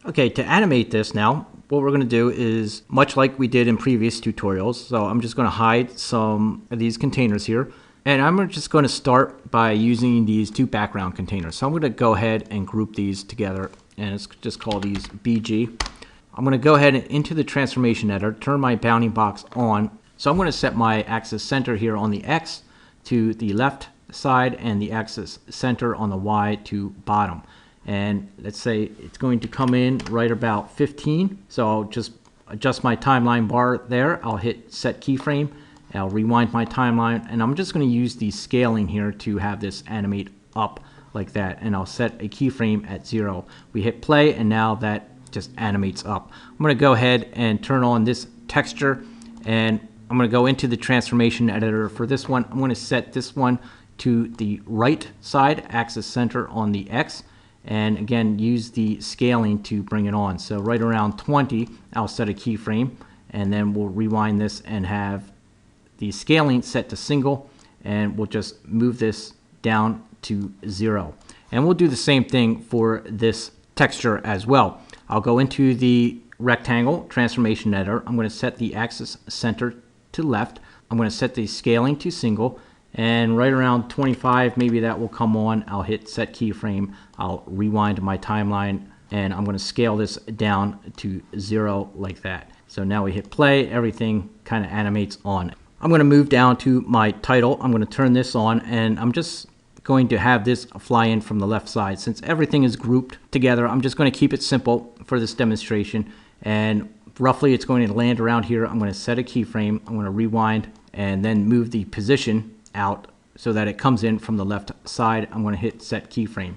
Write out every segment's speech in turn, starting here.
Okay, to animate this now, what we're going to do is much like we did in previous tutorials. So I'm just going to hide some of these containers here. And I'm just going to start by using these two background containers. So I'm going to go ahead and group these together, and let's just call these BG. I'm going to go ahead and into the transformation editor, turn my bounding box on. So I'm going to set my axis center here on the X to the left side and the axis center on the Y to bottom. And let's say it's going to come in right about 15. So I'll just adjust my timeline bar there. I'll hit set keyframe. I'll rewind my timeline, and I'm just going to use the scaling here to have this animate up like that. And I'll set a keyframe at 0. We hit play, and now that just animates up. I'm going to go ahead and turn on this texture, and I'm going to go into the transformation editor for this one. I'm going to set this one to the right side, axis center on the X. And again, use the scaling to bring it on. So right around 20, I'll set a keyframe, and then we'll rewind this and have the scaling set to single, and we'll just move this down to 0. And we'll do the same thing for this texture as well. I'll go into the rectangle transformation editor. I'm going to set the axis center to left. I'm going to set the scaling to single. And right around 25, maybe that will come on. I'll hit set keyframe. I'll rewind my timeline, and I'm going to scale this down to 0 like that. So now we hit play. Everything kind of animates on. I'm going to move down to my title. I'm going to turn this on, and I'm just going to have this fly in from the left side. Since everything is grouped together, I'm just going to keep it simple for this demonstration. And roughly it's going to land around here. I'm going to set a keyframe. I'm going to rewind and then move the position out so that it comes in from the left side. I'm going to hit set keyframe.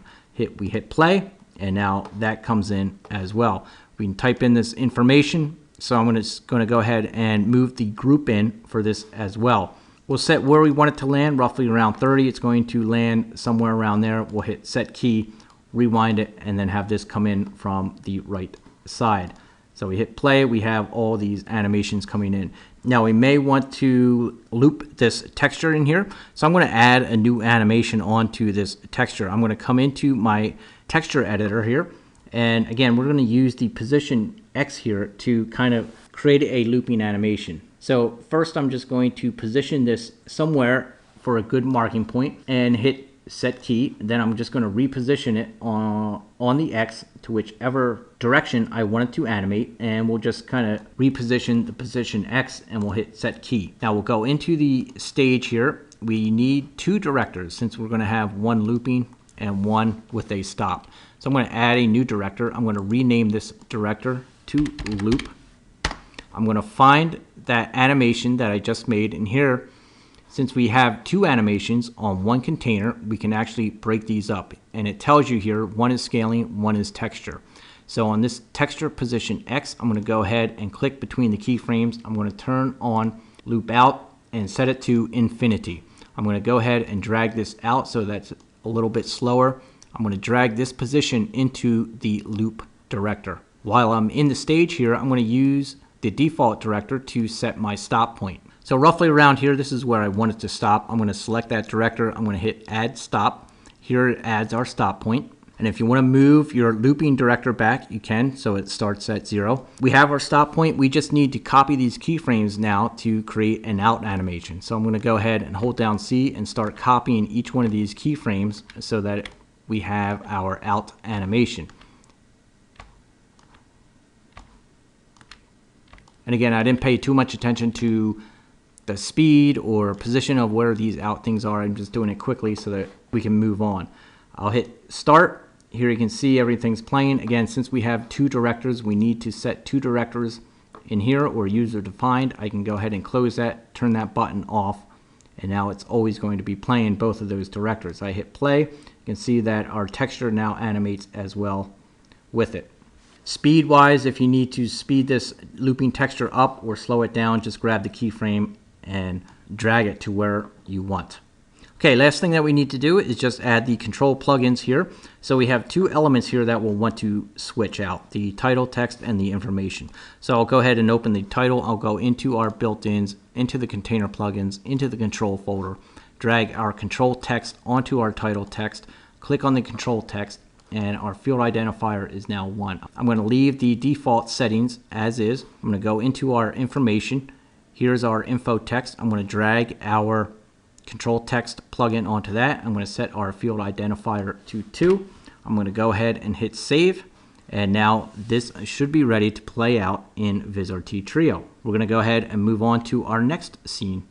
We hit play, and now that comes in as well. We can type in this information. So I'm going to go ahead and move the group in for this as well. We'll set where we want it to land, roughly around 30. It's going to land somewhere around there. We'll hit set key, rewind it, and then have this come in from the right side. So we hit play. We have all these animations coming in. Now we may want to loop this texture in here. So I'm going to add a new animation onto this texture. I'm going to come into my texture editor here. And again, we're going to use the position X here to kind of create a looping animation. So first I'm just going to position this somewhere for a good marking point and hit set key. Then I'm just going to reposition it on the X to whichever direction I want it to animate, and we'll just kind of reposition the position X, and we'll hit set key. Now we'll go into the stage here. We need 2 directors since we're going to have one looping and one with a stop. So I'm going to add a new director. I'm going to rename this director to loop. I'm going to find that animation that I just made in here. Since we have 2 animations on one container, we can actually break these up. And it tells you here, one is scaling, one is texture. So on this texture position X, I'm going to go ahead and click between the keyframes. I'm going to turn on loop out and set it to infinity. I'm going to go ahead and drag this out so that's a little bit slower. I'm going to drag this position into the loop director. While I'm in the stage here, I'm going to use the default director to set my stop point. So roughly around here, this is where I want it to stop. I'm going to select that director. I'm going to hit add stop. Here it adds our stop point. And if you want to move your looping director back, you can, so it starts at 0. We have our stop point. We just need to copy these keyframes now to create an out animation. So I'm going to go ahead and hold down C and start copying each one of these keyframes so that we have our out animation. And again, I didn't pay too much attention to the speed or position of where these out things are. I'm just doing it quickly so that we can move on. I'll hit start. Here you can see everything's playing. Again, since we have 2 directors, we need to set 2 directors in here or user defined. I can go ahead and close that, turn that button off, and now it's always going to be playing both of those directors. I hit play. You can see that our texture now animates as well with it. Speed wise, if you need to speed this looping texture up or slow it down, just grab the keyframe and drag it to where you want. Okay, last thing that we need to do is just add the control plugins here. So we have 2 elements here that we'll want to switch out, the title text and the information. So I'll go ahead and open the title. I'll go into our built-ins, into the container plugins, into the control folder, drag our control text onto our title text, click on the control text, and our field identifier is now 1. I'm going to leave the default settings as is. I'm going to go into our information. Here's our info text. I'm going to drag our control text plugin onto that. I'm going to set our field identifier to 2. I'm going to go ahead and hit save. And now this should be ready to play out in Vizrt Trio. We're going to go ahead and move on to our next scene.